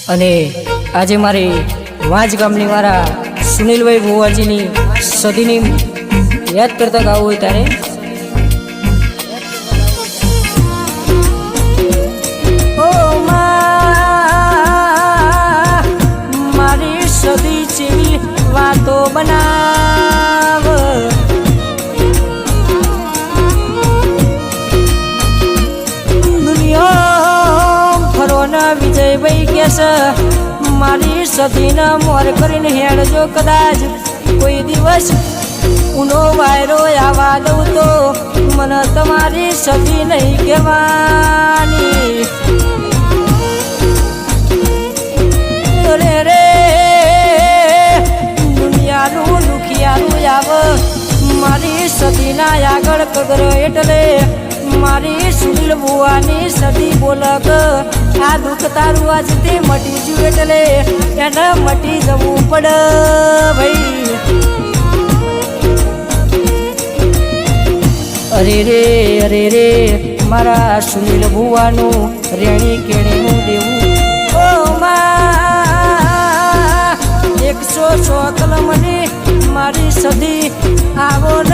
અને આજે મારે વાંજ ગામની મારા સુનિલભાઈ ભુવાજીની સદીની યાદ કરતા ગાવું હોય ત્યારે મારી સદી જેવી વાતો બનાવ વિજયભાઈ કેસ મારી સદીના મોર કરીને હેડજો કદાચ કોઈ દિવસ ઉનો વાયરો આવા દઉં તો મને તમારી સદી નહીં કહેવાની રે રે દુનિયાનું દુખિયાનું આવ મારી સદીના આગળ કગર એટલે મારી સુનિલ બુવાની સદી બોલક આ દુઃખ તારું આજથી મટી ગયું એટલે એને મટી જવું પડે ભાઈ અરે રે મારા સુનિલ બુવાનું રેણી કેણીનું દેવું ઓ માં 100 કલમની મારી સદી આવો ન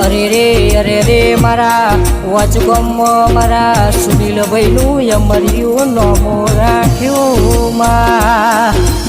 અરે રે મારા વચગમમાં મારા સુનિલભાઈનું યમર્યું નોમો રાખ્યું માં